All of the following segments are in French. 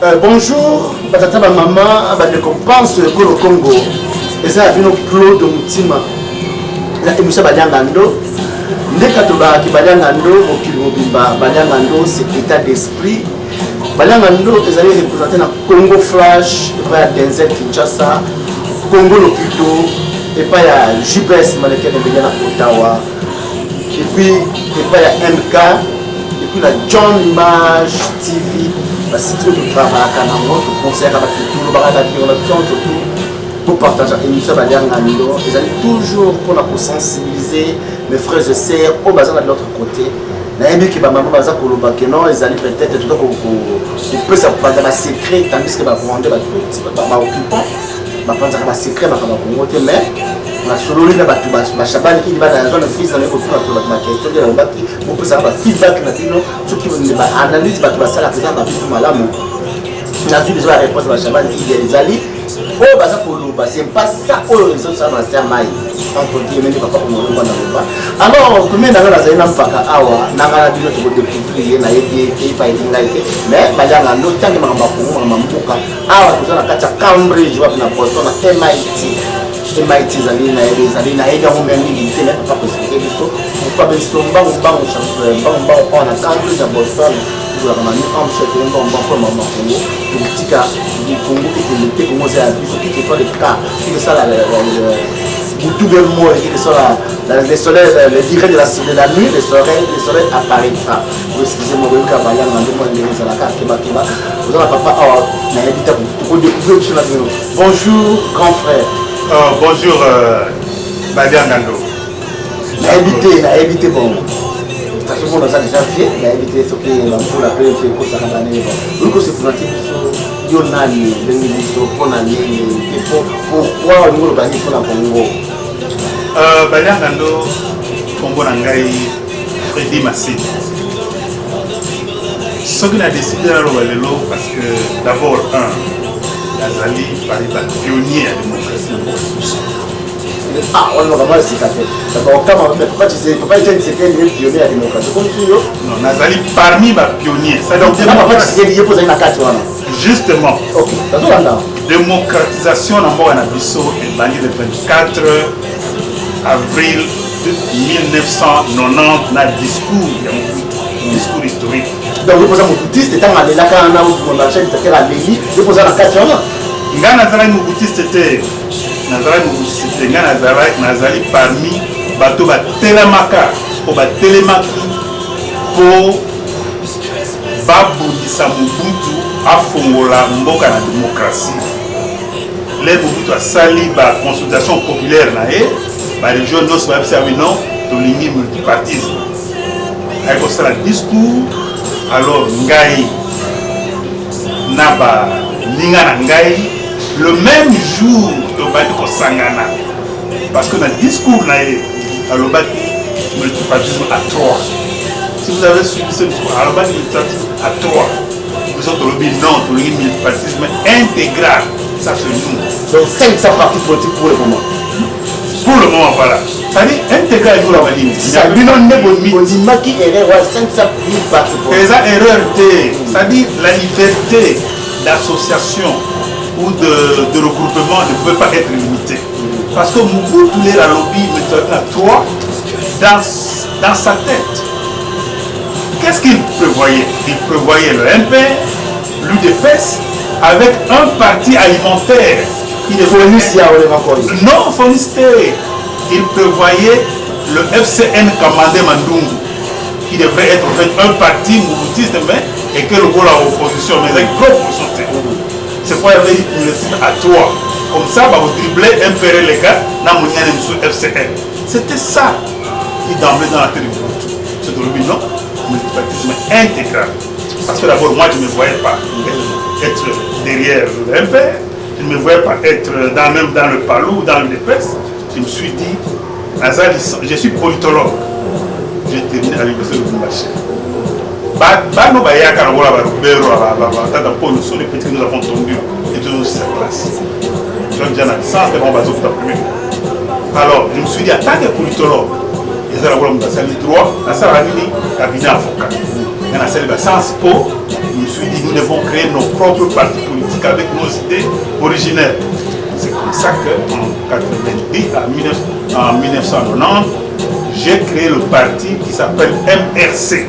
Bonjour, batata ba maman, ba de compense que le Congo. Et ça a vu nos Claude Moutima. La émission Banyangando. Dès que tu vas qui Banyangando, au Kilobimba, Banyangando, c'est état d'esprit. Banyangando, ils allaient représenter dans Congo Flash, pas Denzel Kinshasa, Congo Lopito, et pas il y a JPS Maleket de Bénin à Ottawa. Et puis, il y a MK, et puis la John Image TV. Si tu veux travailler à notre concert, surtout pour partager l'émission de Banyangando, ils allaient toujours pour sensibiliser mes frères et sœurs au bazar de l'autre côté. Ils allaient peut-être tout peut se prendre un secret, tandis que les occupants prendre un secret, mais la solo na batu bashabani ili bana yazo na fils na ko tuna ma question de batu beaucoup ça va feedback na bino ce qui veut ba analyse batu basala présent na bitu malamu na vu les réponses bashabani il les ali oh baza ko lo ba c'est pas ça oh les autres ça na c'est mai entre Dieu même papa ko mo na ba alors combien na na zaina mpaka awa na ngala bino to découvrir na yedi ki pa inga ite mais bajanga no tangi mamba ko mamba awa to na kacha Cambridge wa na Boston na MIT MIT Zalina et Zalina et on même dit que pas possible de pas besoin on a Cambridge à Boston nous avons mis en chef un bon maman politique du Congo et de comment c'est à qui fait des cas qui ça la tout le mot et ça les soleils les direts de la nuit les soleils apparaîtra excusez-moi le cavalier dans le monde de la carte Kiba vous avez papa na habita pour découvrir sur la bonjour grand frère. Bonjour, Banyangando. Na évité bon. Parce que on a déjà fait, na évité ce que on l'appelle c'est pour ça qu'on a né. Donc c'est pour dire que Yonani, le ministre pour aller pourquoi on va aller pour la Congo. Banyangando Congo nangai Freddy Massé. Ce qu'on a décidé à l'eau parce que d'abord Azali Paris pionnier à la démocratie. Ah, on va vraiment se casser. D'abord, pourquoi tu sais, pourquoi tu sais qu'il est pionnier à la démocratie? Non, Nazali parmi les pionniers. Ça donc pourquoi tu sais qu'il est posé une carte? Justement. Ok, démocratisation en Abisso est bannie le 24 avril 1990 dans le discours historique. Donc vous posez mon boutiste, c'est un là quand on a où on achète c'est la mairie, vous posez la carte là. Ngana Nazali mon boutiste c'était Ngana Nazali parmi bateau ba telemaka pour ba telemaki pour babundisa Mobutu afongola mboka na démocratie. Les Mobutu a sali ba consultation populaire na ba les jeunes non va faire non to ligne multipartisme. Avec ça le discours alors ngai naba ninga ngai le même jour de badi ko sangana parce que dans le discours na alors badi multipartisme à 3. Si vous avez suivi ce discours alors badi multipartisme à 3 vous autres le non pour le multipartisme intégral ça c'est nous donc 500 partis politiques pour le moment. Pour le moment, voilà. C'est-à-dire, intégral pour la valide. Ça dit non, mais qui est erreur, 500 000 partis politiques. C'est erreur, c'est-à-dire la liberté d'association ou de regroupement ne peut pas être limitée. Parce que Mobutu, tous les lobby, à 3 dans sa tête. Qu'est-ce qu'il prévoyait? Il prévoyait le MP, l'UDPS, avec un parti alimentaire. Non, fournissait. Il prévoyait le FCN Kamande Mandungu, qui devrait être en fait un parti mouvutiste, et que le rôle à l'opposition, mais avec propre santé. C'est pourquoi il avait dit à 3. Comme ça, vous dribbler, impérer les gars, dans mon FCN. C'était ça qui d'emblée dans la tête du Mobutu. C'est le but, non? Multipartisme intégral. Parce que d'abord, moi, je ne me voyais pas être derrière le MP. Je ne me voyais pas être même dans le Palou ou dans le DPS. Je me suis dit, je suis politologue. J'ai terminé à l'université de Bumbaché. Nous sommes les petits que nous avons tondus et tous aussi sa classe. Je suis déjà dans la licence, alors, je me suis dit, en tant que politologue, ils ont dit droit, dans la cabinet avocat. Dans la salle de Sciences Po, je me suis dit, nous devons créer nos propre parti politique avec nos idées originelles. C'est comme ça qu'en 1990, j'ai créé le parti qui s'appelle MRC,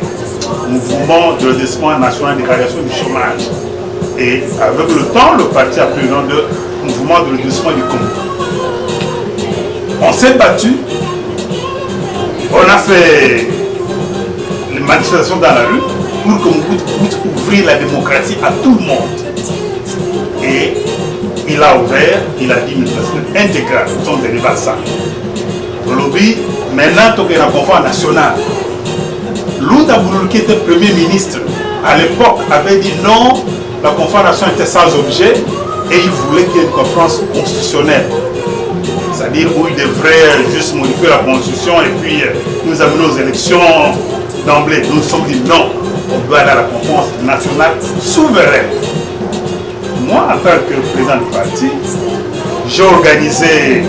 Mouvement de redressement national d'éradication du chômage. Et avec le temps, le parti a pris le nom de Mouvement de redressement du Congo. On s'est battu, on a fait les manifestations dans la rue pour qu'on puisse ouvrir la démocratie à tout le monde. Et il a ouvert, il a dit une personne intégrale, nous sommes dérivés à ça. Le lobby, maintenant, il y a un conférence national. Louda Bouloul, qui était Premier ministre, à l'époque, avait dit non, la conférence nationale était sans objet et il voulait qu'il y ait une conférence constitutionnelle. C'est-à-dire où il devrait juste modifier la constitution et puis nous amener aux élections d'emblée. Nous nous sommes dit non, on doit aller à la conférence nationale souveraine. Moi, en tant que président du parti, j'ai organisé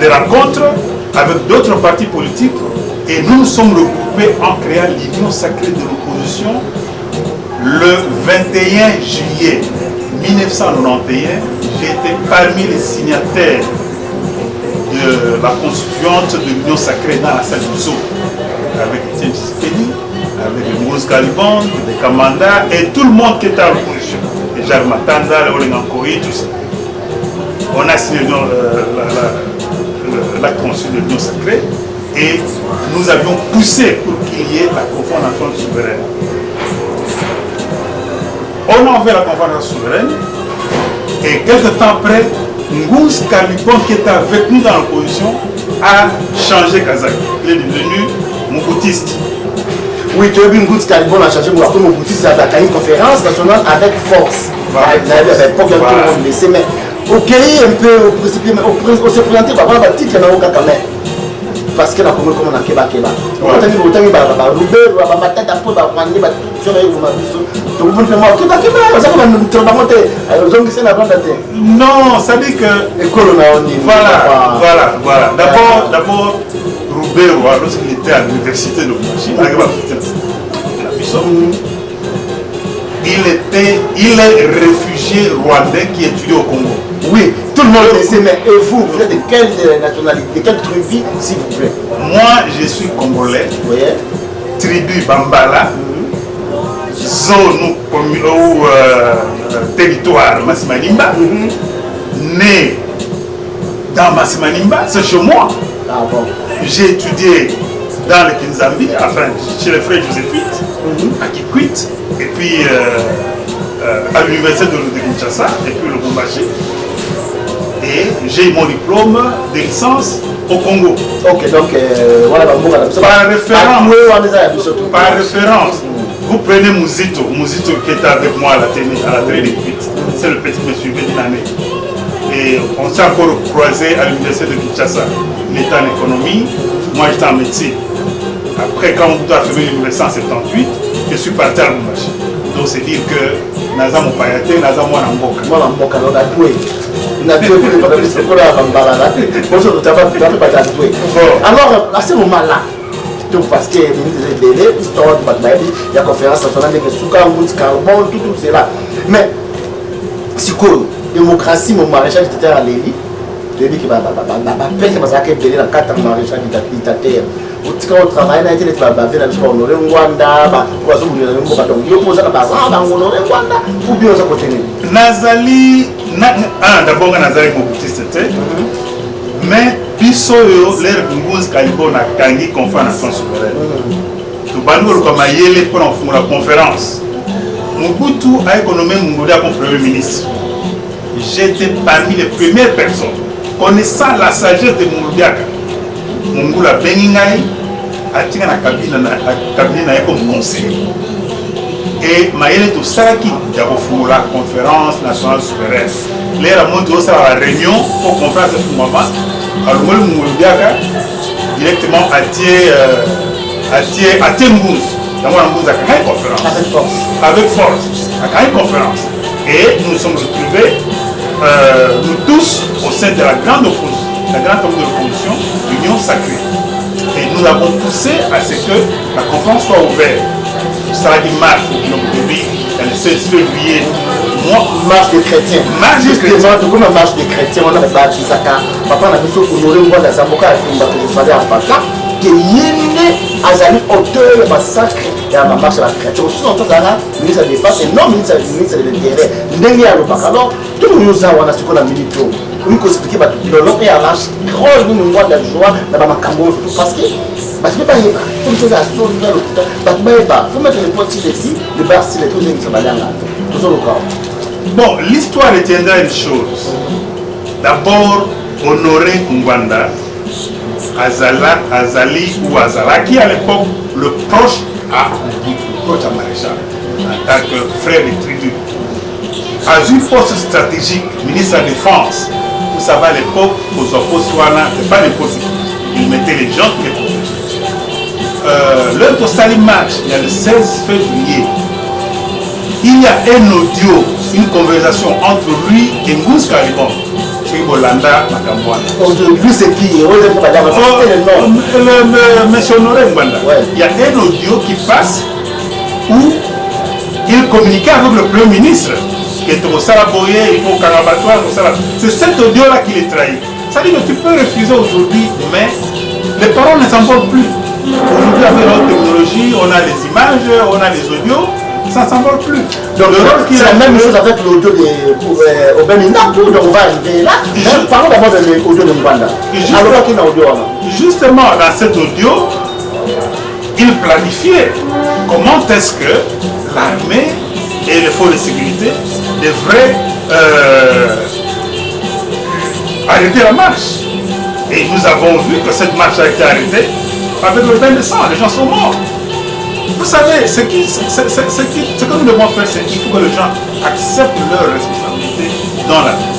des rencontres avec d'autres partis politiques et nous nous sommes regroupés en créant l'Union sacrée de l'opposition le 21 juillet 1991. J'ai été parmi les signataires de la constituante de l'Union sacrée dans la salle du Zoo avec Etienne Tshisekedi, avec Mousse Caliban, les Kamanda et tout le monde qui était à l'opposition. Et Jacques Matanda, le Olengankori, tout ça. On a signé l'acte constitué de l'Union sacrée et nous avions poussé pour qu'il y ait la conférence nationale souveraine. On a ouvert la conférence souveraine et quelques temps après, Ngous Kalibon qui était avec nous dans l'opposition a changé Kazakh. Il est devenu Moubutiste. Oui, tu as vu Ngous Kalibon a changé Moubutiste à une conférence nationale avec force. Voilà. Mais ok, un peu on s'est présenté par rapport à titre il y en a aucun quand même. Parce que la Congo comme on a Keba. On a dit autant il va Roubaix, va matata pour va prendre va sur les vous donc vous me Keba, ça va nous monter. Alors donc c'est la bande non, ça dit que école on a voilà. D'abord Roubaix lorsqu'il était à l'université de Mouchi, il est réfugié rwandais qui étudie au Congo. Oui, tout le monde le sait, mais et vous êtes de quelle nationalité, de quelle tribu, s'il vous plaît? Moi, je suis congolais, tribu Bambala, zone ou territoire Massimanimba, né dans Massimanimba, c'est chez moi. Ah bon. J'ai étudié dans le Kinzambi, enfin chez les frères Joséphites, à Kikwit, et puis à l'université de Kinshasa, et puis le Bombaché. Et j'ai eu mon diplôme de licence au Congo. Ok, donc voilà, par référence, vous prenez Mouzito qui était avec moi à la télé de Kikwit, c'est le petit monsieur d'une année. Et on s'est encore croisé à l'université de Kinshasa. Il était en économie, moi j'étais en médecine. Après, quand on a fait l'université en 78, je suis parti à Lumbashi. Donc c'est dire que Naza Mopayate, Naza Mwana Mboka. Mwana Mboka, on a doué. On a doué pour les c'est pour la Bambala. Bonjour, tu n'as pas doué. Alors, à ce moment-là, parce que il y a conférence nationale de Souka, Carbon, tout cela. Mais, c'est quoi? Démocratie, mon maréchal était à l'élite. Qui va faire que dans 4 maréchal dictateur. Quand on travaille, on a été honoré Rwanda, ou bien on continue. Nazali, d'abord Nazali Moubutiste, mais Bissoyo, l'air Ngous Kalibon a gagné conférence souveraine. Tout le comme Ayele pour la conférence. Mobutu a économé Mongolia comme Premier ministre. J'étais parmi les premières personnes connaissant la sagesse de Mouloudiaka. Mongoula Beningaï a tiré la cabine comme conseiller. Et Maïle tout ça qui a la conférence nationale souveraine. Les ramontes aussi à la réunion pour conférence de Foumama. Alors Mouloudiaka directement à Tiengouz. Dans mon Mouloudiaka a une conférence. Avec force. À une conférence. Et nous nous sommes retrouvés nous tous au sein de la grande opposition, de l'opposition, l'Union sacrée. Et nous avons poussé à ce que la conférence soit ouverte. Ça a dit marche, il y a le 16 février. Marche des chrétiens. Justement, tout comme la marche des chrétiens, on a bâti ça car papa n'a pas honoré moi dans sa boca il fallait en passant que yéné azali auteur de massacre et à ma marche la chrétienne. Aussi en tant que ministre de la défense et non ministre de l'intérieur. Ndenge ya lobaka alors tout nous avons ce qu'on a milité. On peut expliquer bah tout le long et à marche rôle nous moi de la joie dans ma cambo parce que parce que pas tout chose à sauver dans l'hôpital bah faut mettre les points ici le bar si les trucs sont pas là tout ça le cas. Bon, l'histoire retiendra une chose. D'abord, Honoré Ngwanda, Azali ou Azalaki à l'époque, le proche à Maréchal, en tant que frère de tribu, a eu poste stratégique, ministre de la Défense. Vous savez, à l'époque, aux opposés, c'est pas n'importe qui. Il mettait les gens qui les protégeaient. L'heure de Salim Match, il y a le 16 février, il y a un audio, une conversation entre lui et Ngous Kalibon. C'est Bolanda Makambouane. Lui, c'est qui? Monsieur Honoré Ngwanda. Il y a un audio qui passe où il communiquait avec le Premier ministre. Qui est au Salaboye, il faut Karabatoire, c'est cet audio-là qui les trahit. Ça dit que tu peux refuser aujourd'hui, mais les paroles ne s'envolent plus. Aujourd'hui, avec la technologie, on a les images, on a les audios. Ça ne s'envole plus. Donc c'est la même chose avec l'audio de Obenina, donc on va arriver là. Parlons d'abord de l'audio de Mbanda. Justement, dans cet audio, il planifiait comment est-ce que l'armée et les forces de sécurité devraient arrêter la marche. Et nous avons vu que cette marche a été arrêtée avec le bain de sang. Les gens sont morts. Vous savez, ce que nous devons faire, c'est qu'il faut que les gens acceptent leur responsabilité dans la vie.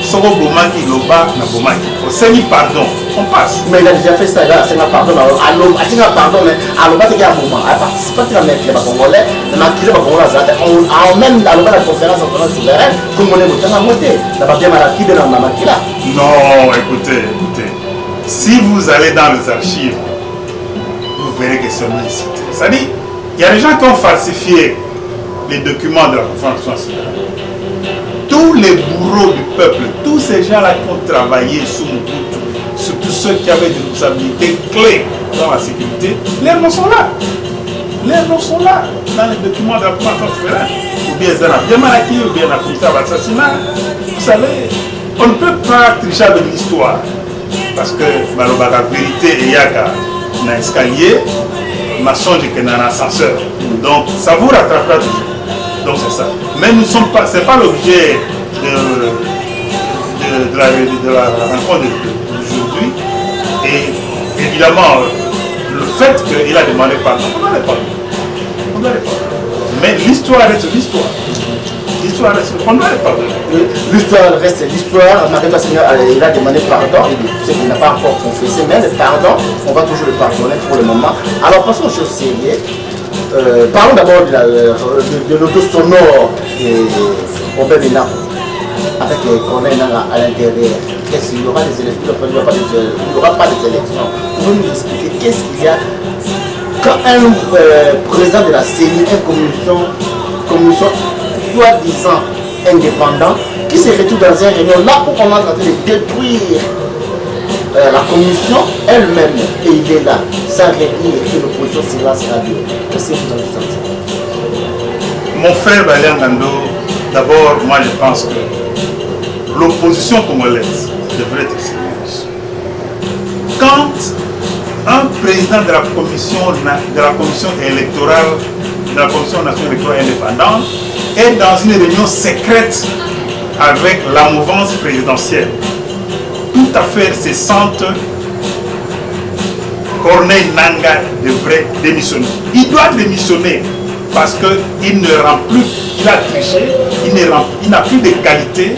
Soro Bomaki, Loba, Nabomaki. Au Seigneur, pardon, on passe. Mais il a déjà fait ça, là, c'est un pardon. Pardon, mais à l'Oba, c'est un moment. À participer à la mère congolais, on emmène à l'Oba la conférence en souveraine, comme on est monté à monter. Ça va bien mal acquis de la Mamakila. Non, écoutez. Si vous allez dans les archives, vous verrez que c'est mal cité. C'est-à-dire, il y a des gens qui ont falsifié les documents de la conférence nationale. Tous les bourreaux du peuple, tous ces gens-là qui ont travaillé sous Mobutu, surtout ceux qui avaient des responsabilités clés dans la sécurité, leurs noms sont là. Leurs noms sont là dans les documents de la conférence nationale. Ou bien dans la Biamalaki, ou bien dans la commission d'assassinat. Vous savez, on ne peut pas tricher avec l'histoire. Parce que la vérité est dans l'escalier. Ma songe que dans l'ascenseur. Donc ça vous rattrapera toujours. Donc c'est ça. Mais nous ne sommes pas, c'est pas l'objet de la rencontre d'aujourd'hui. Et évidemment, le fait qu'il a demandé pardon, on doit le pardonner. Mais l'histoire reste l'histoire. L'histoire reste, on doit le pardonner. L'histoire reste l'histoire. Il a demandé pardon. C'est qu'il n'a pas encore confessé, mais le pardon, on va toujours le pardonner pour le moment. Alors passons aux choses sérieuses. Parlons d'abord de l'auto sonore au Bénin avec les collègues à l'intérieur. Qu'est-ce qu'il y aura des élections? Il n'y aura pas des élections. Vous nous expliquer qu'est-ce qu'il y a quand un président de la CENI, une commission soi-disant indépendant, qui se retrouve dans une réunion là où on est en train de détruire la commission elle-même, et il est là, sans redire que l'opposition silence radio. Qu'est-ce que vous en sentez? Mon frère Balian Gando, d'abord, moi je pense que l'opposition congolaise devrait être sérieuse. Quand un président de la commission électorale, de la commission nationale électorale indépendante, est dans une réunion secrète avec la mouvance présidentielle, tout à fait cessante, Corneille Nangaa devrait démissionner. Il doit démissionner parce qu'il ne rend plus, il a triché, il n'a plus de qualité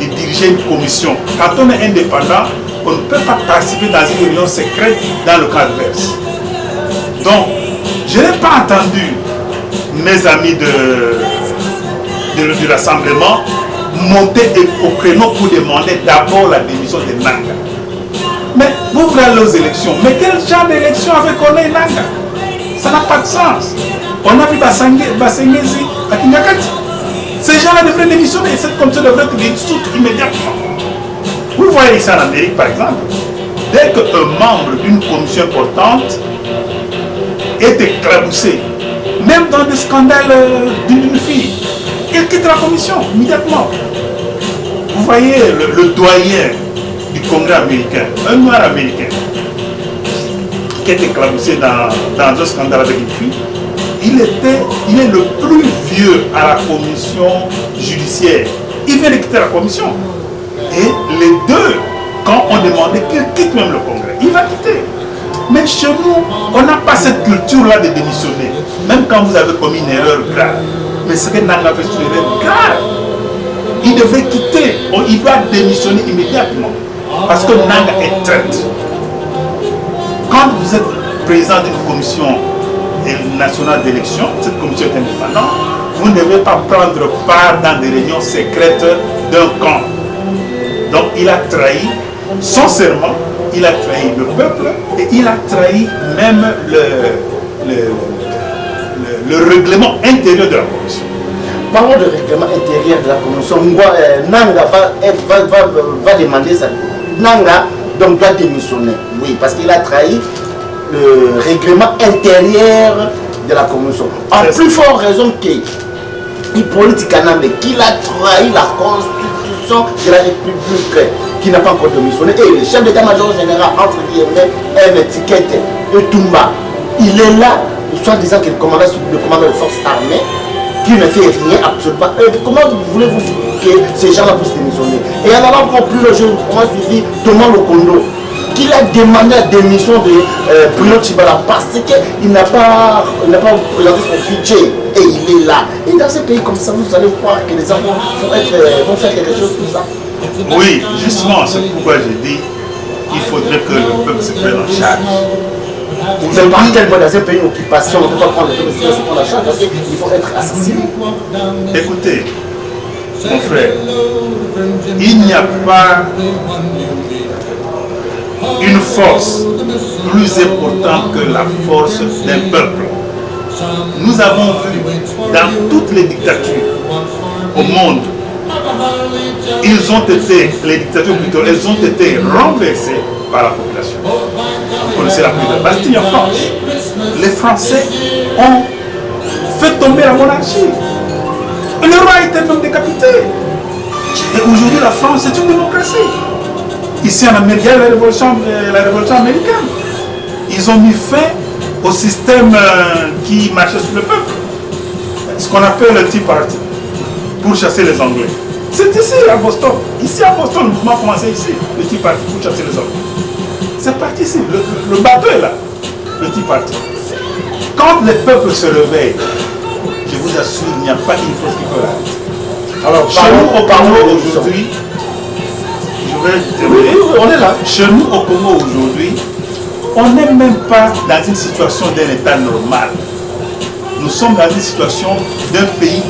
de diriger une commission. Quand on est indépendant, on ne peut pas participer dans une réunion secrète dans le cas adverse. Donc, je n'ai pas entendu mes amis du rassemblement monter au créneau pour demander d'abord la démission de Nangaa. Mais vous voulez aller aux élections. Mais quel genre d'élection avec Corneille Nangaa? Ça n'a pas de sens. On a vu Bassengezi à Kinyakati. Ces gens-là devraient démissionner et cette commission devrait être dissoute immédiatement. Vous voyez ici en Amérique, par exemple, dès qu'un membre d'une commission importante est éclaboussé, même dans des scandales d'une fille, il quitte la commission immédiatement. Vous voyez le doyen du Congrès américain, un noir américain, qui est éclaboussé dans un scandale avec une fille, il est le plus vieux à la commission judiciaire. Il vient de quitter la commission. Et les deux, quand on demandait qu'il quitte même le Congrès, il va quitter. Mais chez nous, on n'a pas cette culture-là de démissionner. Même quand vous avez commis une erreur grave. Mais ce que Nanga fait, c'est une erreur grave. Il devait quitter. Il doit démissionner immédiatement. Parce que Nanga est traître. Quand vous êtes président d'une commission nationale d'élection, cette commission est indépendante, vous ne devez pas prendre part dans des réunions secrètes d'un camp. Donc il a trahi son serment, il a trahi le peuple et il a trahi même le règlement intérieur de la commission. Parlons de règlement intérieur de la commission. Nanga va demander ça. Nanga donc doit démissionner. Oui, parce qu'il a trahi le règlement intérieur de la commission. En plus forte raison qu'Hippolyte Kanambe, qu'il a trahi la constitution de la République, qui n'a pas encore démissionné. Et le chef d'état-major général, entre guillemets, une étiquette, Etumba, il est là, soit disant qu'il commande le commandant des forces armées, qui ne fait rien absolument. Comment voulez-vous que ces gens-là puissent démissionner? Et en allant encore plus loin, on a suivi Thomas Lokondo, qu'il a demandé la démission de Bruno Tshibala parce qu'il n'a pas présenté son budget et il est là. Et dans ces pays comme ça, vous allez croire que les enfants vont faire quelque chose pour ça? Oui, justement, c'est pourquoi j'ai dit qu'il faudrait que le peuple se prenne en charge. Mais par quel moyen dans un pays d'occupation, on ne peut pas prendre le peuple se prendre en charge parce qu'il faut être assassiné. Écoutez, mon frère, il n'y a pas une force plus importante que la force d'un peuple. Nous avons vu dans toutes les dictatures au monde, les dictatures plutôt, elles ont été renversées par la population. Vous connaissez la pluie de Bastille en France. Les Français ont fait tomber la monarchie. Le roi était même décapité. Et aujourd'hui, la France est une démocratie. Ici en Amérique, il y a la révolution américaine. Ils ont mis fin au système qui marchait sur le peuple. Ce qu'on appelle le Tea Party, pour chasser les Anglais. C'est ici à Boston. Ici à Boston, le mouvement a commencé ici, le Tea Party, pour chasser les Anglais. C'est parti ici, le bateau est là, le Tea Party. Quand les peuples se réveillent, je vous assure, il n'y a pas une force qui peut l'arrêter. Alors, chez nous au Congo aujourd'hui, on est là. Chez nous au Congo aujourd'hui, on n'est même pas dans une situation d'un état normal. Nous sommes dans une situation d'un pays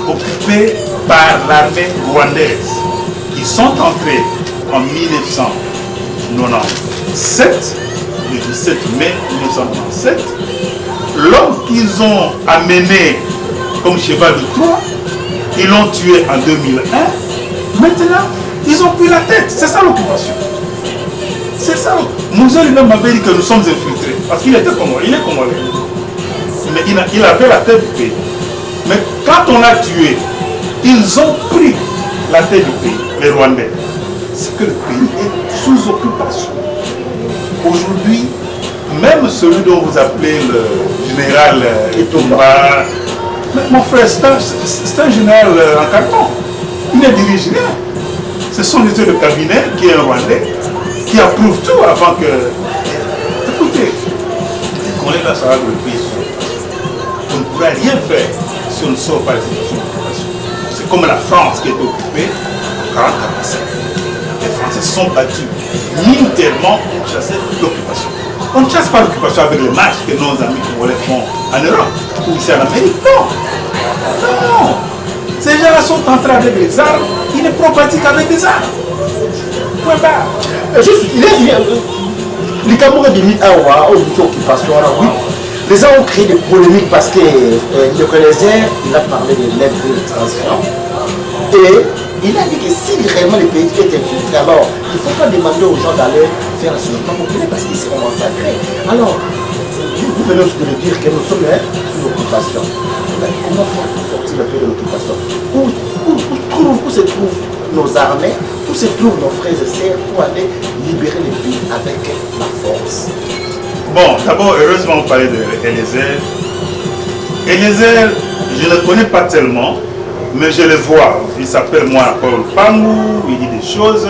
occupé par l'armée rwandaise. Ils sont entrés en 1997, le 17 mai 1997. L'homme qu'ils ont amené comme cheval de Troie, ils l'ont tué en 2001. Maintenant, ils ont pris la tête. C'est ça l'occupation. C'est ça. Moussa lui-même m'avait dit que nous sommes infiltrés. Parce qu'il était congolais. Il est congolais. Mais il avait la tête du pays. Mais quand on l'a tué, ils ont pris la tête du pays, les Rwandais. C'est que le pays est sous occupation. Aujourd'hui, même celui dont vous appelez le général Etomba, mon frère, c'est un général en carton. Il ne dirige rien. C'est son état de cabinet qui est un Rwandais, qui approuve tout avant que... Écoutez, les collègues là, ça va le pays. On ne pourrait rien faire si on ne sort pas les situations d'occupation. C'est comme la France qui est occupée en 1945. Les Français se sont battus militairement pour chasser l'occupation. On ne chasse pas l'occupation avec les marches que nos amis congolais font en Europe ou ici en Amérique. Non. Non. Ces gens-là sont entrés avec des armes, ils ne pratiquent qu'avec des armes. Point barre. Juste, les Camerounais de l'occupation, oui. Les gens ont créé des polémiques parce que Lecolézer, il a parlé de l'infiltration. Et il a dit que si réellement les pays étaient infiltrés, alors il ne faut pas demander aux gens d'aller faire un changement populaire parce qu'ils seront massacrés. Alors, vous venez aussi de le dire que nous sommes sous l'occupation. Comment faire pour sortir le pays de l'occupation? Où se trouvent nos armées? Où se trouvent nos frères et sœurs pour aller libérer les pays avec la force? Bon, d'abord, heureusement, on parlait de Eliezer. Eliezer, je ne le connais pas tellement, mais je le vois. Il s'appelle moi Paul Pangou, il dit des choses.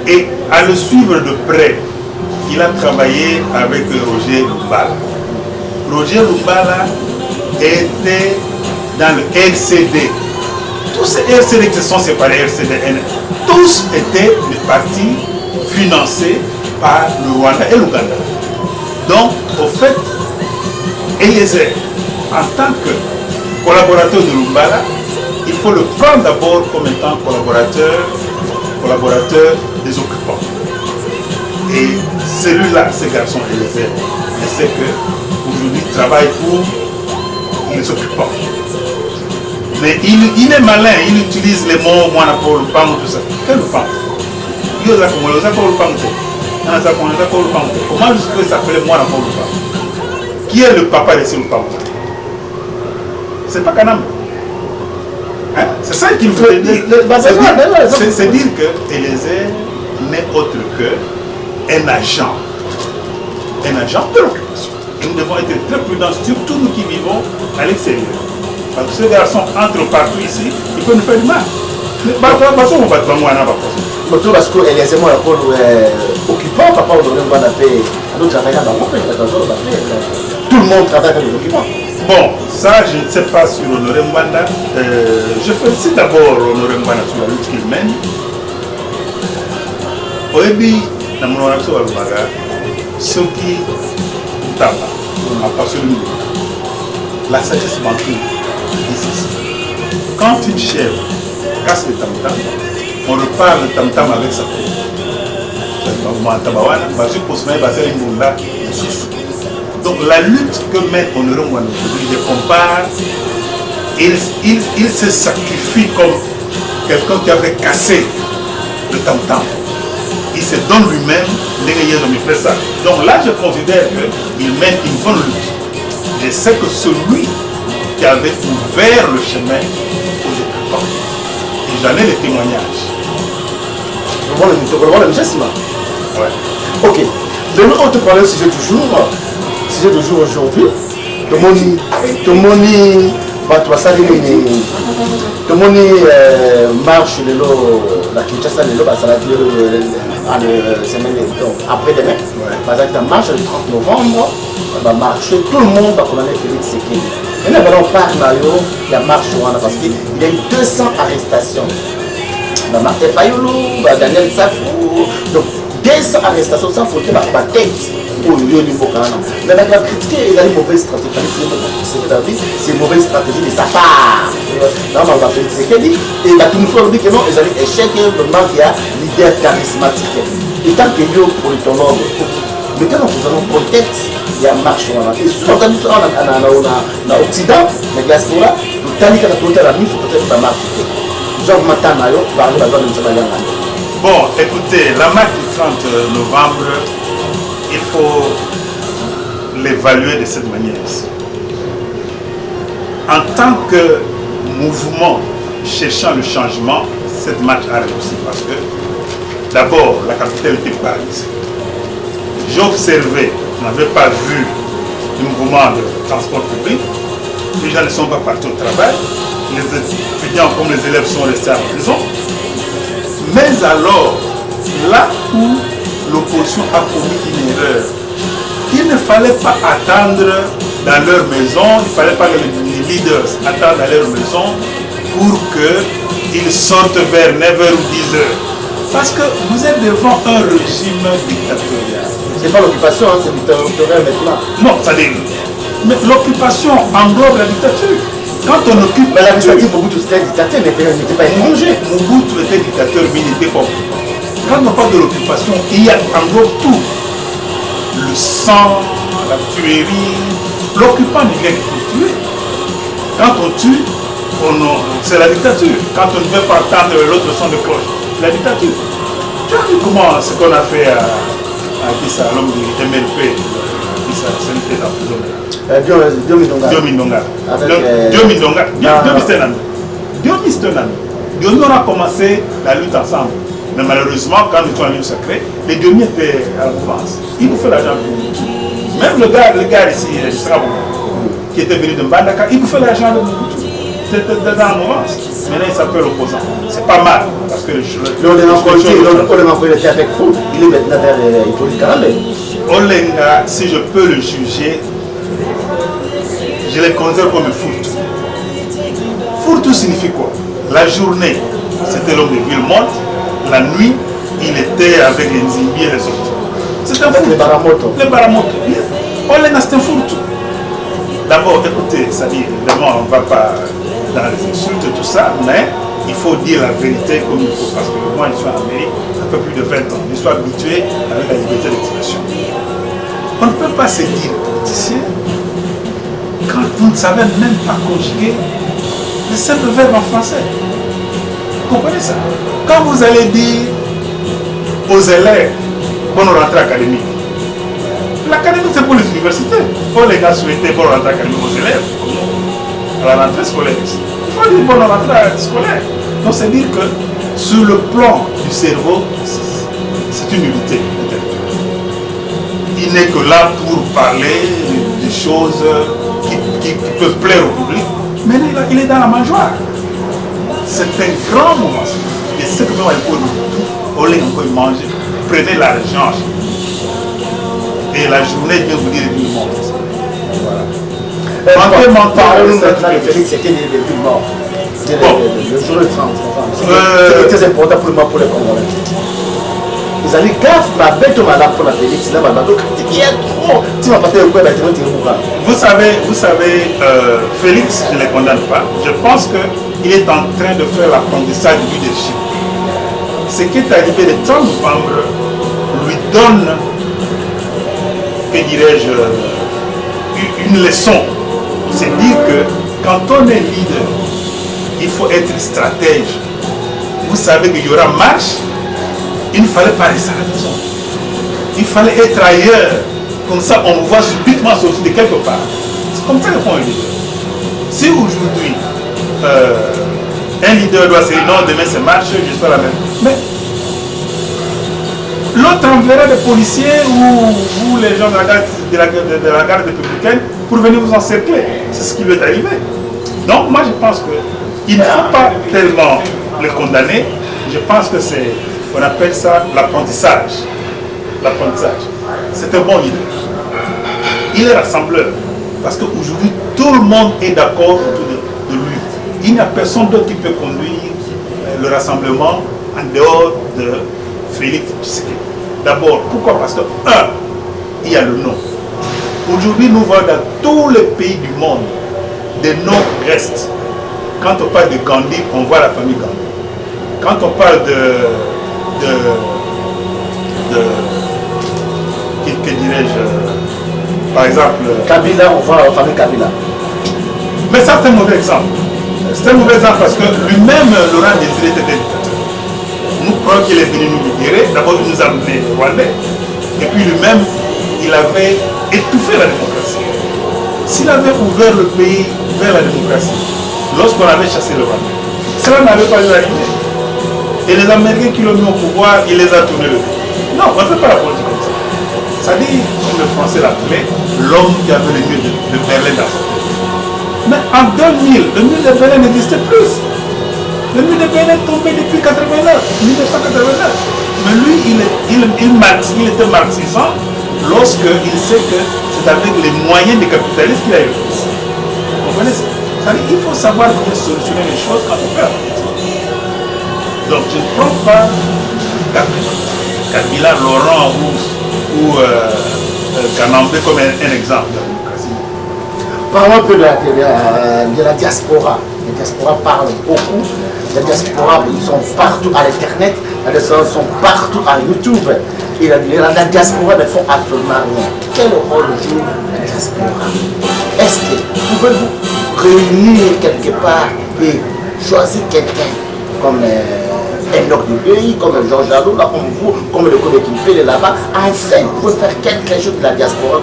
Et à le suivre de près, il a travaillé avec Roger Lumbala. Roger Lumbala était dans le RCD. Tous ces RCD qui se sont séparés, RCDN, tous étaient des partis financés par le Rwanda et l'Ouganda. Donc, au fait, Eliezer, en tant que collaborateur de Lumbala, il faut le prendre d'abord comme étant collaborateur des occupants. Et celui-là, ce garçon Eliezer, je sais qu'aujourd'hui il travaille pour les occupants. Mais il est malin, il utilise les mots Mwana Paul Pang, tout ça. Quel Pang? Comment est-ce que ça s'appelle Mwana Paul Pang? Qui est le papa de ce Pang? C'est pas Kanam. Hein? C'est ça qu'il faut dire. C'est dire que Eliezer n'est autre qu'un agent. Un agent de l'occupation. Et nous devons être très prudents, surtout nous qui vivons à l'extérieur. Parce que ce garçon entre partout ici, il peut nous faire du mal. Mais parce que Eliezer moi occupant, papa on aurait pas paix. Nous travaillons dans tout le monde travaille avec les occupants. Bon, ça je ne sais pas sur Honoré Mbanda. Je félicite d'abord Honoré Mbanda sur la lutte qu'il mène. Oebi, dans mon oraction à Lumaga, ce qui tabac, à partir de la sagesse bancaire. Quand une chèvre casse le tam-tam, on repart le tam-tam avec sa peau. Donc la lutte que mène Honoré Mbanda aujourd'hui, je compare, il se sacrifie comme quelqu'un qui avait cassé le tam-tam. Il se donne lui-même, donc là je considère qu'il mène une bonne lutte. Je sais que celui qui avait ouvert le chemin aux occupants, et j'en ai les témoignages. Ouais. Ok. Venons on te parler du sujet du jour. Sujet du jour aujourd'hui. Tout le monde marche la Kinshasa ça va après demain. Par exemple, la marche le 30 novembre, on va marcher, tout le monde va condamner Félix Tshisekedi. Maintenant, on parle de la marche parce qu'il y a eu 200 arrestations. Martin Fayulu, Daniel Safou, donc 200 arrestations sans faute par tête. Mais la critiquer, il a une mauvaise stratégie. C'est une mauvaise stratégie de sa part. Là, on va faire ce qu'elle dit. Et tout le monde dit que non, ils ont un échec, vraiment, il y a l'idée charismatique. Et tant qu'il y a pour le tournoi, maintenant, nous allons peut-être, il y a marche. Et souvent, quand nous sommes en Occident, la diaspora, nous avons la mise peut-être la marche. Nous avons maintenant parlé de la zone de Bon, écoutez, la marche du 30 novembre, il faut l'évaluer de cette manière. En tant que mouvement cherchant le changement, cette marche a réussi parce que d'abord, la capitale était paralysée. J'ai observé, je n'avais pas vu le mouvement de transport public, les gens ne sont pas partis au travail, les étudiants comme les élèves sont restés à la prison. Mais alors, là où l'opposition a commis une erreur, il ne fallait pas attendre dans leur maison, il ne fallait pas que les leaders attendent dans leur maison pour qu'ils sortent vers 9h ou 10h. Parce que vous êtes devant un régime dictatorial. C'est pas l'occupation, hein, c'est dictatorial maintenant. Non, ça dit. Mais l'occupation englobe la dictature. Quand on occupe. Mais la dictature, Mobutu c'était un dictateur, mais il n'était pas étranger. Mobutu était dictateur, mais il n'était pas occupant. Quand on parle de l'occupation, il y a englobe tout. Le sang, la tuerie. L'occupant ne vient que pour tuer. Quand on tue, c'est la dictature. Quand on ne veut pas entendre l'autre son de cloche, c'est la dictature. Tu as vu comment ce qu'on a fait à l'homme du MLP, qui s'est emprisonné. Diomi, on a commencé la lutte ensemble. Mais malheureusement, quand nous sommes en ligne secret, les Diomi étaient à la mouvance. Ils nous font l'argent pour nous. Même le gars ici, qui était venu de Mbandaka, il nous fait l'argent de Mobutu. C'était dans la mouvance. Maintenant, il s'appelle opposant. C'est pas mal. Parce que il était avec vous. Il est maintenant vers Hippolyte Karambe. Olenga, si je peux le juger, je le considère comme un fourre-tout. Fourre-tout signifie quoi? La journée, c'était l'homme de Ville-Monte. La nuit, il était avec les Nzimbi et les autres. C'est un fourre-tout. Les Baramoto. Olenga, c'est un fourre-tout. D'abord, écoutez, ça dit, évidemment, on ne va pas dans les insultes et tout ça, mais il faut dire la vérité comme il faut. Parce que moi, je suis en Amérique, ça fait plus de 20 ans. Je suis habitué avec la liberté d'expression. On ne peut pas se dire politicien quand vous ne savez même pas conjuguer le simple verbe en français. Vous comprenez ça? Quand vous allez dire aux élèves, bonne rentrée académique, l'académie c'est pour les universités. Pour les gars souhaitaient bonne rentrée académique aux élèves, à la rentrée scolaire. Il faut dire bonne rentrée scolaire. Donc c'est dire que sur le plan du cerveau, c'est une unité intellectuelle. Il n'est que là pour parler des choses qui peuvent plaire au public, mais il est dans la mangeoire. C'est un grand moment. Et ce que nous avons tout, on l'a encore mangé. Prenez l'argent. Et la journée vient vous dire qu'il monte. Voilà. Parlons maintenant de Félix, c'était des villes mortes. Le jour de 30. C'est très important pour moi, pour les Congolais. Vous allez gaffe, ma bête au malade pour la Félix, là, ma bateau critique, trop. Tu m'as pas fait le coup, vous savez, Félix, je ne le condamne pas. Je pense qu'il est en train de faire l'apprentissage du leadership. Ce qui est arrivé le 30 novembre lui donne, que dirais-je, une leçon. C'est dire que quand on est leader, il faut être stratège. Vous savez qu'il y aura marche, il ne fallait pas rester à la maison. Il fallait être ailleurs. Comme ça, on voit subitement sortir de quelque part. C'est comme ça qu'ils font un leader. Si aujourd'hui, un leader doit se dire non, demain c'est marche, je suis à la même. Mais l'autre enverra des policiers ou les gens de la garde républicaine pour venir vous encercler. C'est ce qui lui est arrivé. Donc moi je pense qu'il ne faut pas tellement le condamner. Je pense que c'est, on appelle ça l'apprentissage. L'apprentissage. C'est un bon leader. Il est rassembleur. Parce qu'aujourd'hui, tout le monde est d'accord autour de lui. Il n'y a personne d'autre qui peut conduire le rassemblement en dehors de Félix Tshisekedi. D'abord, pourquoi? Parce que, il y a le nom. Aujourd'hui, nous voyons dans tous les pays du monde, des noms restent. Quand on parle de Gandhi, on voit la famille Gandhi. Quand on parle que dirais-je, par exemple... Kabila, on voit la famille Kabila. Mais ça, c'est un mauvais exemple. C'est un mauvais exemple parce que lui-même, Laurent Désiré, était dictateur. Nous croyons qu'il est venu nous libérer. D'abord, il nous a amené au Rwandais. Et puis lui-même, il avait étouffé la démocratie. S'il avait ouvert le pays vers la démocratie, lorsqu'on avait chassé le Rwandais, cela n'avait pas eu la idée. Et les Américains qui l'ont mis au pouvoir, il les a tournés le dos. Non, on ne fait pas la politique comme ça. Ça dit, comme le français l'appelait, l'homme qui avait le mur de Berlin dans sa tête. Mais en 2000, le mur de Berlin n'existait plus. Le mur de Berlin est tombé depuis 1989. Mais lui, il était marxisant lorsqu'il sait que c'est avec les moyens des capitalistes qu'il a eu. Vous comprenez ça? C'est-à-dire qu'il faut savoir comment solutionner les choses quand on fait la politique. Donc je ne prends pas Kabila, Laurent ou Kanambe comme un exemple de la démocratie. Parlons un peu de la diaspora. diaspora parle beaucoup. La diaspora, ils sont partout à l'internet, la diaspora sont partout à YouTube. Et la diaspora ne font absolument rien. Quel rôle joue la diaspora? Est-ce que vous pouvez vous réunir quelque part et choisir quelqu'un comme un autre du pays, comme Georges Alou, là, comme vous, comme le Kobe là-bas, afin de faire quelque chose de la diaspora,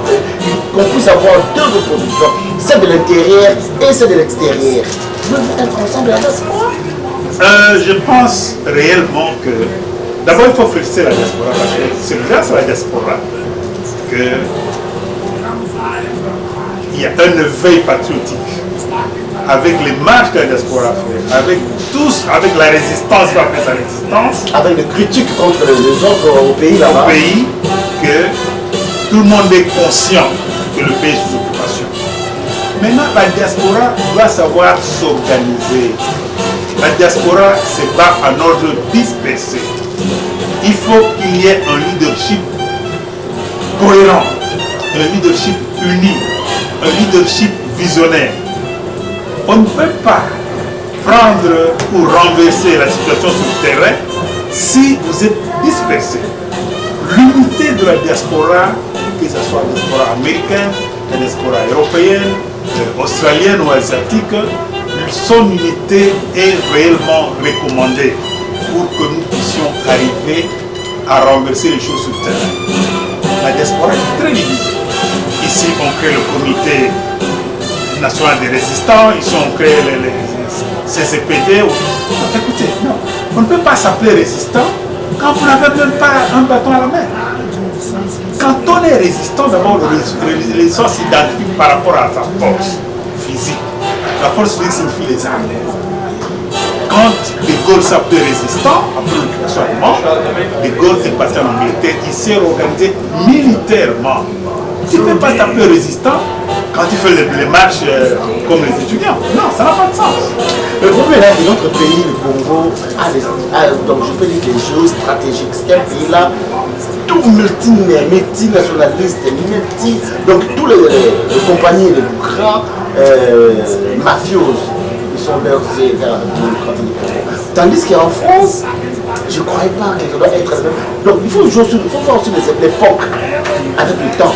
qu'on puisse avoir deux reproductions, celle de l'intérieur et celle de l'extérieur. Vous pouvez être ensemble la diaspora? Je pense réellement que d'abord il faut féliciter la diaspora parce que c'est grâce à la diaspora que il y a un éveil patriotique avec les marches que la diaspora fait, avec tous, avec la résistance, après sa résistance, avec les critiques contre les autres au pays là-bas. Au pays, que tout le monde est conscient que le pays est sous occupation. Maintenant, la diaspora doit savoir s'organiser. La diaspora se bat en ordre dispersé. Il faut qu'il y ait un leadership cohérent, un leadership uni, un leadership visionnaire. On ne peut pas prendre ou renverser la situation sur le terrain si vous êtes dispersé. L'unité de la diaspora, que ce soit la diaspora américaine, la diaspora européenne, australienne ou asiatique, son unité est réellement recommandée pour que nous puissions arriver à renverser les choses sur le terrain. La diaspora est très divisée. Ici, on crée le comité national des résistants, ici on crée les CCPD. Écoutez, non, on ne peut pas s'appeler résistant quand vous n'avez même pas un bâton à la main. Quand on est résistant, d'abord, le résistant s'identifie par rapport à sa force physique. La force physique signifie les armes. Quand De Gaulle s'appelait résistant, après l'occupation allemande, De Gaulle est parti en Angleterre, il s'est organisé militairement. Tu ne peux pas t'appeler résistant quand tu fais les marches comme les étudiants. Non, ça n'a pas de sens. Le problème est que notre pays, le Congo, donc je peux dire des choses stratégiques. C'est un pays là, tout multinationaliste, donc tous les compagnies, les grands mafioses, ils sont versés vers la démocratie. Tandis qu'en France, je ne croyais pas que ça doit être. Donc il faut voir aussi l'époque avec le temps.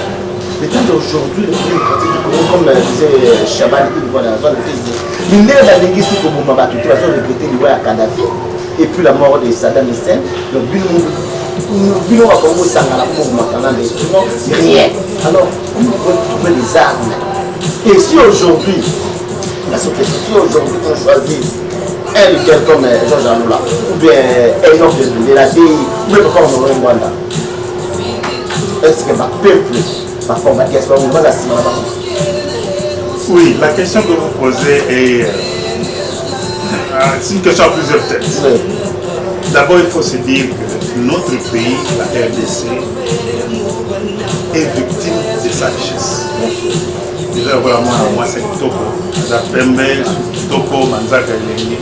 Le temps d'aujourd'hui, le démocratique du Congo, comme disait Chabal, il n'est pas déguisé comme Moumaba, de toute façon, regretté le roi Kadhafi, et puis la mort de Saddam Hussein. Donc, Bilo va Congo Sangala pour maintenant rien. Alors, on peut trouver des armes. Et si aujourd'hui, la société, si aujourd'hui on choisit un leader comme Georges Anoula, ou bien un autre de la DI, ou bien pourquoi on aurait un Rwanda, est-ce que ma peuple, ma forme, ma diaspora, on va la ciment là-bas? Oui, la question que vous posez est c'est une question à plusieurs têtes. Oui. D'abord, il faut se dire que notre pays, la RDC, est victime de sa richesse. Déjà, voilà, moi c'est Toko. Zapembe, Toko, Manzaka, Elengi.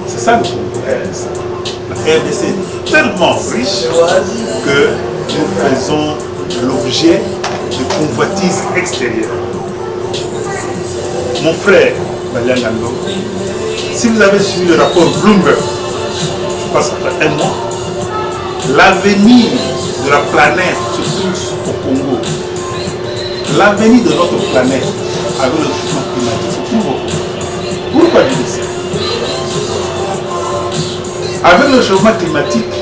C'est ça le Congo. La RDC est tellement riche que nous faisons l'objet de convoitises extérieures. Mon frère, Baliangando, si vous avez suivi le rapport Bloomberg, je pense que ça fait un mois, l'avenir de la planète se trouve au Congo. L'avenir de notre planète avec le changement climatique se trouve au Congo. Pourquoi je dis ça? Avec le changement climatique,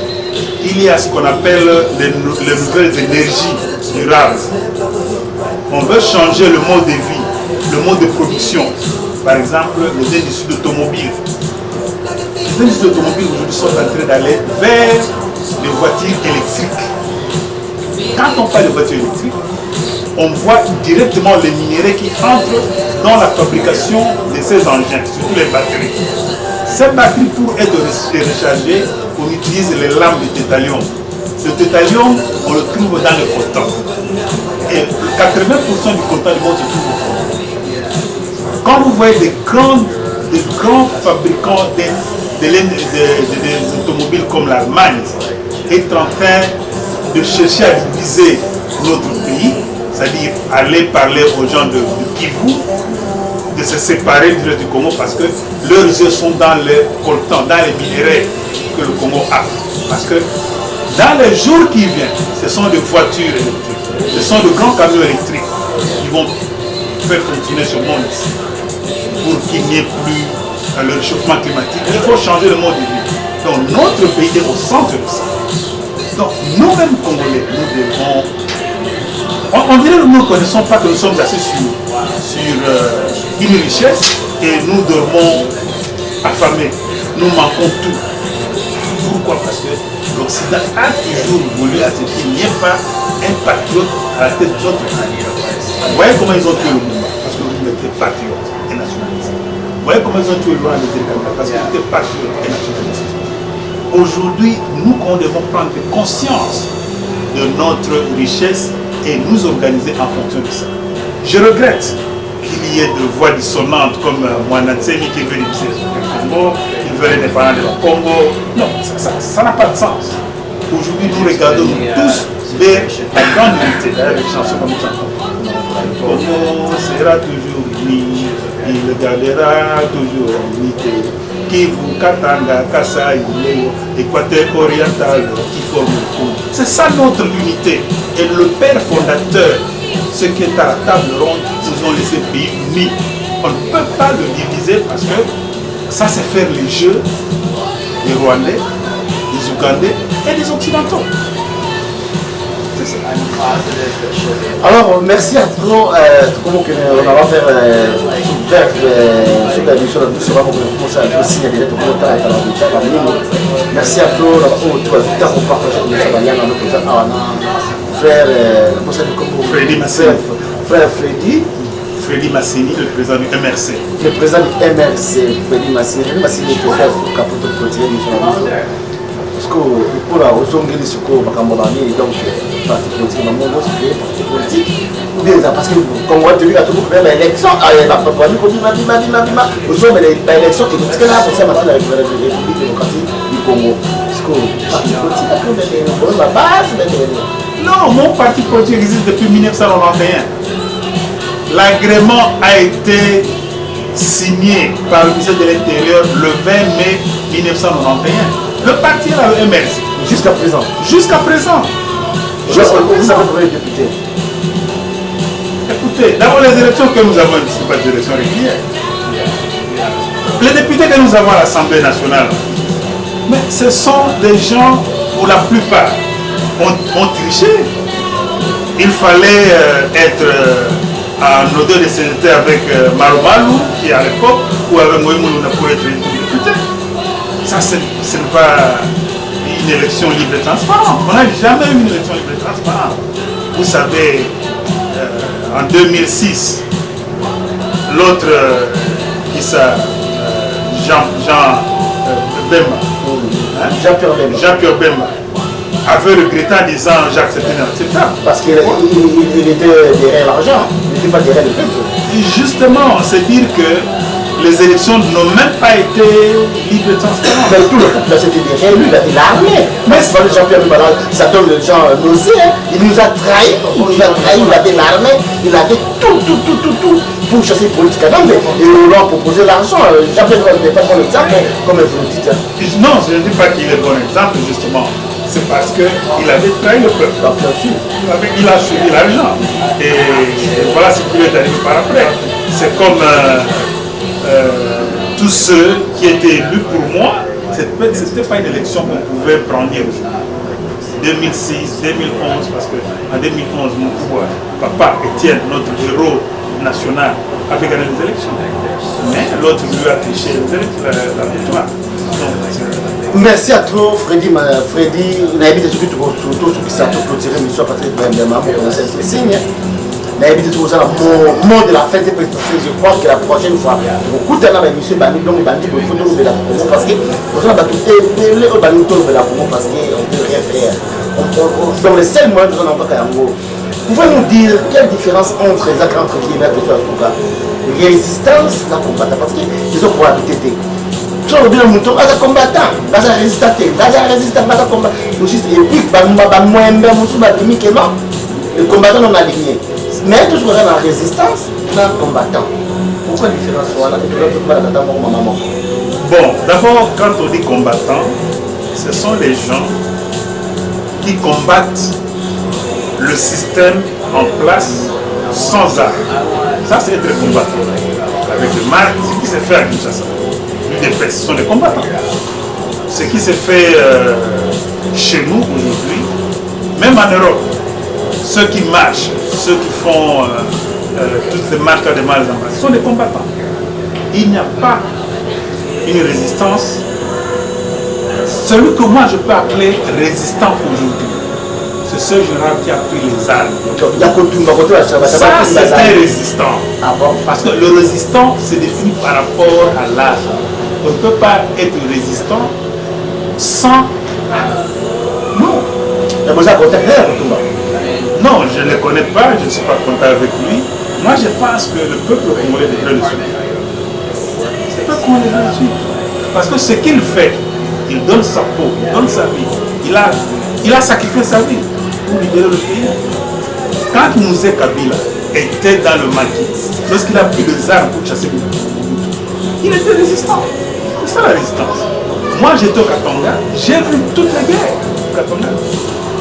il y a ce qu'on appelle les nouvelles énergies durables. On veut changer le mode de vie, le mode de production. Par exemple, les industries automobiles. Les industries automobiles aujourd'hui sont en train d'aller vers les voitures électriques. Quand on parle de voitures électriques, on voit directement les minéraux qui entrent dans la fabrication de ces engins, surtout les batteries. Ces batteries, pour être rechargées, on utilise les lames de tétanium. Le tétanium, on le trouve dans le coton. Et 80% du coton du monde se trouve au Congo. Quand vous voyez des grands fabricants des automobiles comme l'Allemagne est en train de chercher à diviser notre pays, c'est-à-dire aller parler aux gens de Kivu, de se séparer du reste du Congo parce que leurs yeux sont dans les coltans, dans les minéraux que le Congo a. Parce que dans les jours qui viennent, ce sont des voitures électriques, ce sont de grands camions électriques qui vont faire fonctionner ce monde ici pour qu'il n'y ait plus le réchauffement climatique. Il faut changer le mode de vie. Donc notre pays est au centre de ça. Donc nous-mêmes Congolais, nous devons... On dirait que nous ne connaissons pas que nous sommes assis sur une richesse et nous dormons affamés. Nous manquons tout. Pourquoi? Parce que l'Occident a toujours voulu à ce qu'il n'y ait pas un patriote à la tête d'autres pays. Vous voyez comment ils ont tué le Lumumba? Parce que le Lumumba était patriote et nationaliste. Vous voyez comment ils ont tué Laurent Désiré Kabila? Parce qu'il était patriote et nationaliste. Aujourd'hui, nous devons prendre conscience de notre richesse et nous organiser en fonction de ça. Je regrette qu'il y ait de voix dissonantes comme Mouanatsemi qui veut diviser le Congo, qui veut l'indépendance du Congo. Non, ça n'a pas de sens. Aujourd'hui, nous regardons tous vers la grande unité. D'ailleurs, les chansons comme ça. Le Congo sera toujours uni, il gardera toujours l'unité. Kivu, Katanga, Kasaï, Équateur oriental qui forment le Congo. C'est ça notre unité. Et le père fondateur, ce qui est à la table ronde, nous ont laissé le pays uni. On ne peut pas le diviser parce que ça c'est faire les jeux des Rwandais, des Ougandais et des Occidentaux. C'est ça. Alors, merci à tous. Comment on va faire sur la mission, nous serons commencer à signaler tout le temps. Merci à tous. On va partager frère Freddy Massini, le président du MRC. Le président du MRC, Freddy Massini. Freddy Massini est le président du Capote de Côtier. Parce que pour la Ozongeli, ce qu'on va donc parti politique, parti politique. Ou bien parce que quand on va te dire à tout le monde, l'élection, il va pas dire nous sommes l'élection qui nous dit que là, pour ça, maintenant, la République démocratique du Congo. Parce que le parti politique, après, la base, non, mon parti politique existe depuis 1991. L'agrément a été signé par le ministère de l'Intérieur le 20 mai 1991. Le parti est là, le MRC. Jusqu'à présent. Jusqu'à présent. Vous avez combien de députés? Écoutez, d'abord les élections que nous avons, ce ne sont pas des élections régulières. Les députés que nous avons à l'Assemblée nationale, mais ce sont des gens, pour la plupart, ont triché. Il fallait être en odeur de sénateur avec Marumalu, qui à l'époque, ou avec Moïmouna pour être député. Ça, ce n'est pas une élection libre et transparente. On n'a jamais eu une élection libre et transparente. Vous savez, en 2006, l'autre, Jean-Pierre Bemba, avait regretté en disant Jacques, c'était inacceptable. Parce qu'il était derrière l'argent, il n'était pas derrière le peuple. Justement, c'est dire que les élections n'ont même pas été libres et transparentes. Mais tout le peuple, c'était derrière lui, il avait l'armée. Mais c'est pas le Jean-Pierre Bemba, ça donne les gens nausées. Il nous a trahis, il avait l'armée, il avait tout pour chasser politique. Et on leur a proposé l'argent. Jean-Pierre Bemba n'est pas bon exemple, comme vous le dites. Non, je ne dis pas qu'il est bon exemple, justement. C'est parce qu'il avait trahi le peuple. Il a suivi l'argent. Et voilà ce qui lui est arrivé par après. C'est comme tous ceux qui étaient élus pour moi. Ce n'était pas une élection qu'on pouvait prendre aujourd'hui. 2006, 2011, parce qu'en 2011, mon papa Étienne, notre héros national, avait gagné les élections. Mais l'autre lui a triché la victoire. Merci à toi, Freddy. On a évité surtout ce qui s'est clôturé, mais soit Patrick Bembema pour commencer ce signe. On a évité tout ça, le mot de la fête présidentielle. Je crois que la prochaine fois, beaucoup de gens vont M. Bani, donc il va dire qu'il faut nous la Congo parce que nous avons tout élevé au Bani de la Congo parce qu'on ne peut rien faire. Donc, les seuls moyens que nous avons pas Kayango. Pouvez-nous dire quelle différence entre les accords entre Guinée et Soudan? Résistance, la combattant parce qu'ils ont pour habiter. So le bien mouton à combattant, à résister, à combattre. Et puis, les combattants non alignés. Mais toujours dans la résistance, dans le combattant. Pourquoi différence voilà Bon, d'abord, quand on dit combattants, ce sont les gens qui combattent le système en place sans armes. Ça, c'est être combattant. Avec le mal, ce qui s'est fait à Kinshasa, l'UDPS, ce sont des combattants. Ce qui s'est fait chez nous aujourd'hui, même en Europe, ceux qui marchent, ceux qui font toutes les marches de mal, ce sont des combattants. Il n'y a pas une résistance. Celui que moi je peux appeler résistant aujourd'hui, c'est ce général qui a pris les armes. Ça, c'est un résistant. Ah bon? Parce que le résistant se définit par rapport à l'âge. On ne peut pas être résistant sans... Non. Non, je ne le connais pas, je ne suis pas content avec lui. Moi, je pense que le peuple congolais devrait le suivre. C'est le peuple congolais devrait le suivre. Parce que ce qu'il fait, il donne sa peau, il donne sa vie. Il a sacrifié sa vie pour libérer le pays. Quand Mouzé Kabila était dans le maquis, lorsqu'il a pris les armes pour chasser le il était résistant. C'est ça la résistance. Moi, j'étais au Katanga, j'ai vu toute la guerre au Katanga.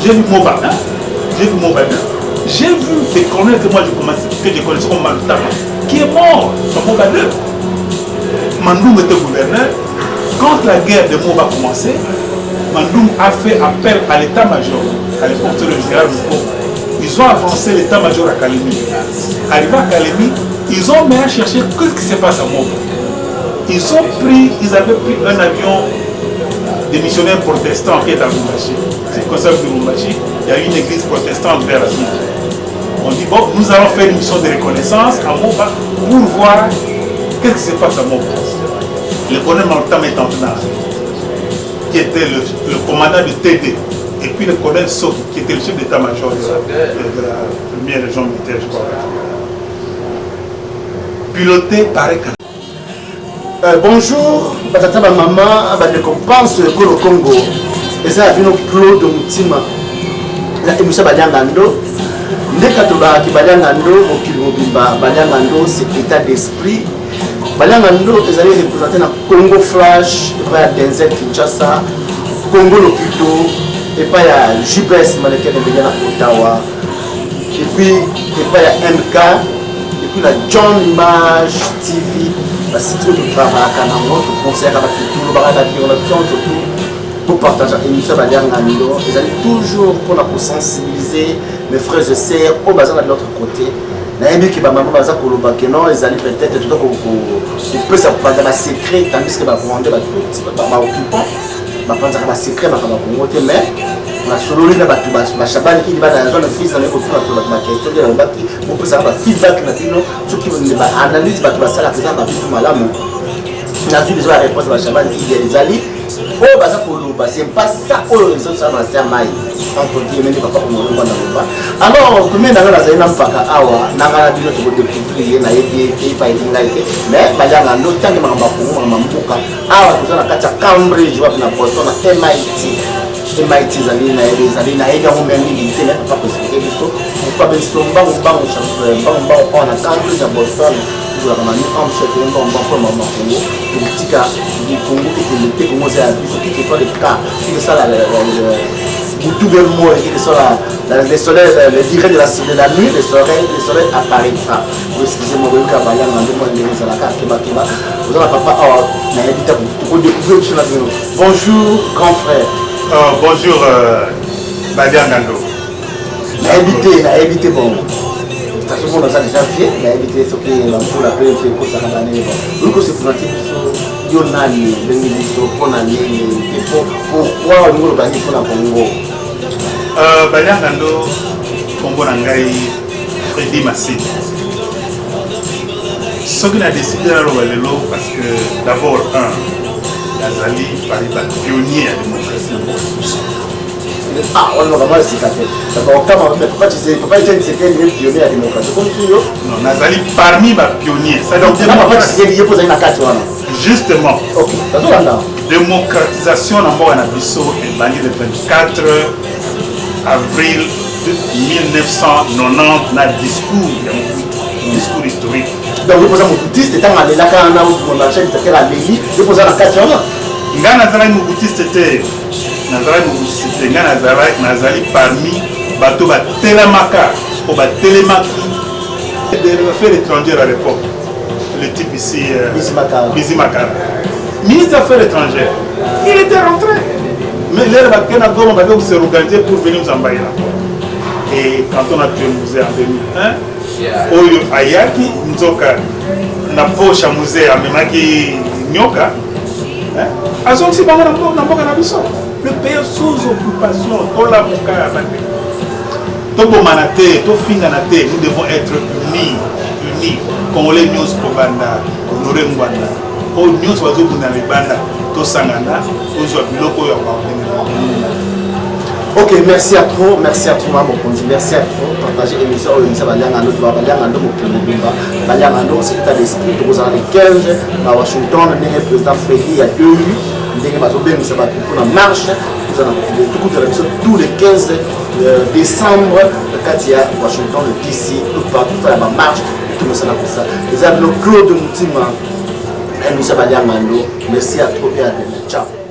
J'ai vu Mobana, j'ai vu Mobana, j'ai vu des colonels que moi je connaissais comme Malutama, qui est mort dans Mobana. Mandoum était gouverneur. Quand la guerre de Moba a commencé, Mandoum a fait appel à l'état-major. À l'époque, c'était le général Mouko. Ils ont avancé l'état-major à Kalemi. Arrivé à Kalemi, ils ont même cherché qu'est-ce qui se passe à Moba. Ils avaient pris un avion des missionnaires protestants qui est à Lumbashi. C'est comme ça que Lumbashi, il y a une église protestante vers la ville. On dit, bon, nous allons faire une mission de reconnaissance à Moba pour voir qu'est-ce qui se passe à Moba. Le colonel Maltam est en tenant, qui était le commandant du TD, et puis le colonel Soki, qui était le chef d'état-major de la première région militaire, je crois. Piloté par un bonjour, Batata Maman, je pense que le Congo, et ça a vu nos plots de Moutima. La émission Badiangando, dès que Badiangando, Badiangando, c'est l'état d'esprit. Badiangando, ils allaient représenter dans Congo Flash, et Denzel Kinshasa, Congo Lopito, et puis il y a JBS Maleket de Ottawa, et puis il y a MK, et puis la John Image TV. Si tu veux travailler à notre concert, surtout pour partager l'émission Badiangando, ils allaient toujours pour sensibiliser mes frères et sœurs au bazar de l'autre côté. Nayebi que maman baza koloba que non ils allaient peut-être tout peut ça prendre un secret tandis que ba prendre ba occupant ba prendre un secret ba Congo mais na solo na ba shabani qui va dans zone fils na ko pour ma question de ba pour que ça va feedback na bino ce qui ne ba analyse ba sala que ça ba tout malamu na vu les réponses ba shabani qui les alliés oh baza koloba c'est pas ça oh les autres ça va faire mal entre guillemets papa ko mo na alors combien d'années la zaina mpaka awa nangana bino to découvrir na yebi ki pa idinga ite mais bajanga no tangi makamba ko mo mbuka awa tozana kati ya Cambridge wapi na Boston na MIT zali na ega mo mengi ite na papa ko expliquer biso pas beso mbango on a Cambridge à Boston la kama ni amche ko pour maman Congo politika du Congo et Congo c'est à biso qui fait des cas qui ça la tout le monde qui sont là, les soleils, les direts de la nuit, les soleils apparaîtra. Excusez-moi, vous avez la carte, vous avez papa, bonjour, grand frère. Bonjour, Badiangando. Habité, bon. Ça se voit dans ça déjà fait, mais habité, ce qui est pour la paix, c'est pour ça qu'on a dit. Donc, c'est pour la Yonali, pourquoi on nous organise pour la Congo? Badiangando, Congo Nangai, Freddy Massé. Ce qu'il a décidé à l'Ovalelo, parce que d'abord, Nazali, Paris, pionnier à la démocratie. Ah, on va vraiment c'est café. D'abord, pourquoi tu sais, pourquoi tu sais que tu es pionnier à la démocratie? Comme tu dis, non, Nazali parmi ma pionniers. Ça donc justement. Ok, démocratisation d'abord en Abisso est banni le 24 avril 1990 dans le discours historique. donc vous posez mon boutiste étant allé là quand on a acheté la lélie vous posez la 4 ans nga nazalaki mobutiste te nazalaki mobutiste te nga nazali parmi bato batelemaka o batelemaki des affaires étrangères à l'époque le type ici Bizi Makara ministre des affaires étrangères il était rentré mais l'air bakena goma bako se organiser pour venir nous envahir et quand on a tué musée en 2001 oyo ayaki nzoka na poche musée amemaki nyoka azongisi bango na mboka na biso le pays sous occupation tolamuka ya bande tobomana te tofingana te nous devons être unis congolais nyonso kobanda honore ngwanda oyo nyonso bazobunda na libanda tosangana tozwa biloko oyo ok, merci à trop, merci à toi, mon conduit, merci à trop. Partager l'émission, l'émission Baliangando, Baliangando, Baliangando, c'est l'état d'esprit, vous avez les 15 à Washington, le président Freddy, il y a 2 rues, il y a pour la marche, vous avez tous les 15 décembre, quand il y a Washington, le DC, tout partout, faire la marche, tout le ça pour ça. Les amis, Claude Moutima, l'émission Baliangando, merci à trop et à demain. Ciao.